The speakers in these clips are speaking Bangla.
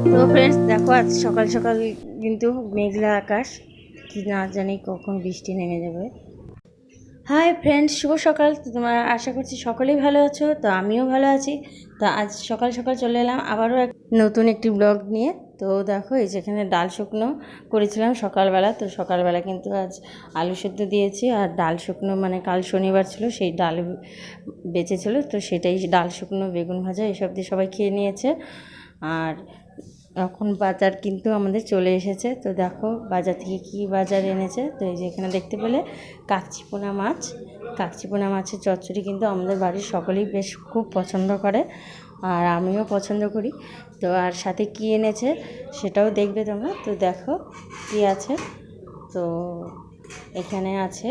তো ফ্রেন্ডস দেখো, আজ সকাল সকাল কিন্তু মেঘলা আকাশ, কি না জানি কখন বৃষ্টি নেমে যাবে। হাই ফ্রেন্ডস, শুভ সকাল। তো তোমরা আশা করছি সকলেই ভালো আছো, তো আমিও ভালো আছি। তো আজ সকাল সকাল চলে এলাম আবারও নতুন একটি ব্লগ নিয়ে। তো দেখো, এই যেখানে ডাল শুকনো করেছিলাম সকালবেলা, তো সকালবেলা কিন্তু আজ আলু সেদ্ধ দিয়েছি। আর ডাল শুকনো মানে কাল শনিবার ছিল, সেই ডাল বেঁচেছিল, তো সেটাই ডাল শুকনো বেগুন ভাজা এসব দিয়ে সবাই খেয়ে নিয়েছে। আর এখন বাজার কিন্তু আমাদের চলে এসেছে। তো দেখো বাজার থেকে কি বাজার এনেছে। তো এই যে এখানে দেখতে পেলে কাকচিপোনা মাছ, কাকচিপোনা মাছের চচ্চড়ি কিন্তু আমাদের বাড়ির সকলেই বেশ খুব পছন্দ করে, আর আমিও পছন্দ করি। তো আর সাথে কি এনেছে সেটাও দেখবে তোমরা। তো দেখো কি আছে। তো এখানে আছে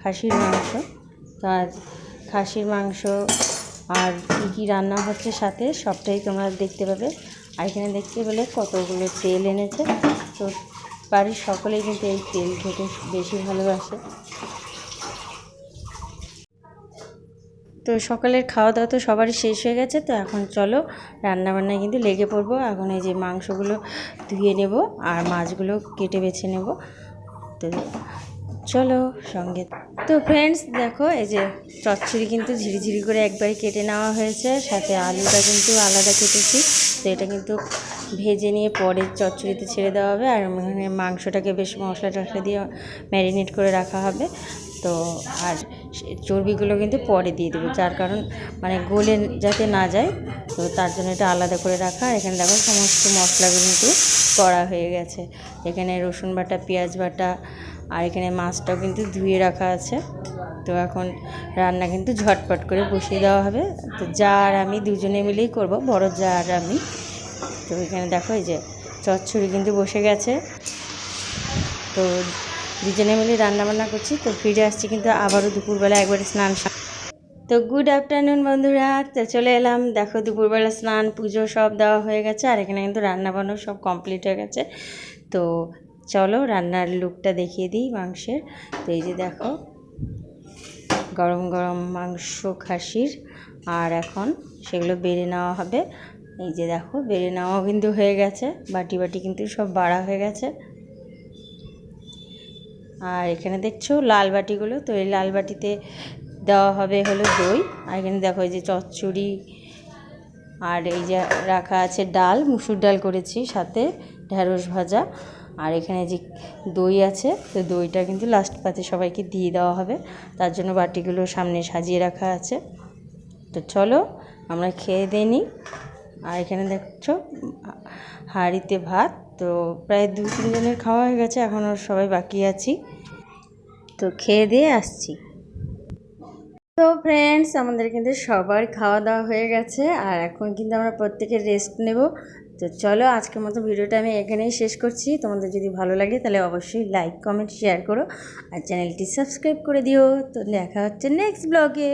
খাসির মাংস। তো আজ খাসির মাংস আর কী কী রান্না হচ্ছে সাথে সবটাই তোমরা দেখতে পাবে। আর এখানে দেখতে পেলে কতগুলো তেল এনেছে। তো বাড়ির সকলেই কিন্তু এই তেল খেতে বেশি ভালোবাসে। তো সকালের খাওয়া দাওয়া তো সবারই শেষ হয়ে গেছে। তো এখন চলো রান্নাবান্নায় কিন্তু লেগে পড়বো। এখন এই যে মাংসগুলো ধুয়ে নেব আর মাছগুলো কেটে বেছে নেব। তো চলো সঙ্গে। তো ফ্রেন্ডস দেখো, এই যে চচ্চড়ি কিন্তু ঝিরিঝিরি করে একবারে কেটে নেওয়া হয়েছে, সাথে আলুটা কিন্তু আলাদা কেটেছি। তো এটা কিন্তু ভেজে নিয়ে পরে চচ্চড়িতে ছেড়ে দেওয়া হবে। আর মানে মাংসটাকে বেশ মশলা টশলা দিয়ে ম্যারিনেট করে রাখা হবে। তো আর চর্বিগুলো কিন্তু পরে দিয়ে দেবো, যার কারণ মানে গলে যাতে না যায়, তো তার জন্য এটা আলাদা করে রাখা। এখানে দেখো সমস্ত মশলাগুলো কিন্তু করা হয়ে গেছে। এখানে রসুন বাটা, পেঁয়াজ বাটা, আর এখানে মাছটাও কিন্তু ধুয়ে রাখা আছে। তো এখন রান্না কিন্তু ঝটপট করে বসিয়ে দেওয়া হবে। তো যা আর আমি দুজনে মিলেই করব, বড় যা আর আমি। তো এখানে দেখো এই যে চচ্চড়ি কিন্তু বসে গেছে। তো দুজনে মিলে রান্নাবান্না করছি। তো ফিরে আসছি কিন্তু আবারও দুপুরবেলা একবারে স্নান। তো গুড আফটারনুন বন্ধুরা, তো চলে এলাম। দেখো দুপুরবেলা স্নান পুজো সব দেওয়া হয়ে গেছে, আর এখানে কিন্তু রান্নাবান্না সব কমপ্লিট হয়ে গেছে। তো চলো রান্নার লুকটা দেখিয়ে দিই মাংসের। তো এই যে দেখো গরম গরম মাংস খাসির, আর এখন সেগুলো বেড়ে নেওয়া হবে। এই যে দেখো বেড়ে নেওয়াও কিন্তু হয়ে গেছে, বাটি বাটি কিন্তু সব বাড়া হয়ে গেছে। আর এখানে দেখছো লাল বাটিগুলো, তো এই লাল বাটিতে দেওয়া হবে হলো দই। আর এখানে দেখো এই যে চচ্চড়ি, আর এই যে রাখা আছে ডাল, মুসুর ডাল করেছি, সাথে ঢ্যাঁড়স ভাজা। আর এখানে যে দই আছে, তো দইটা কিন্তু লাস্ট পাতে সবাইকে দিয়ে দেওয়া হবে, তার জন্য বাটিগুলো সামনে সাজিয়ে রাখা আছে। তো চলো আমরা খেয়ে দিয়ে নিই। আর এখানে দেখছো হাঁড়িতে ভাত, তো প্রায় 2-3 জনের খাওয়া হয়ে গেছে, এখনও সবাই বাকি আছি। তো খেয়ে দিয়ে আসছি। তো ফ্রেন্ডস আমাদের কিন্তু সবার খাওয়া দাওয়া হয়ে গেছে, আর এখন কিন্তু আমরা প্রত্যেকে রেস্ট নেব। তো চলো আজকের মতো ভিডিওটা আমি এখানেই শেষ করছি। তোমাদের যদি ভালো লাগে তাহলে অবশ্যই লাইক কমেন্ট শেয়ার করো, আর চ্যানেলটি সাবস্ক্রাইব করে দিও। তো দেখা হচ্ছে নেক্সট ব্লগে।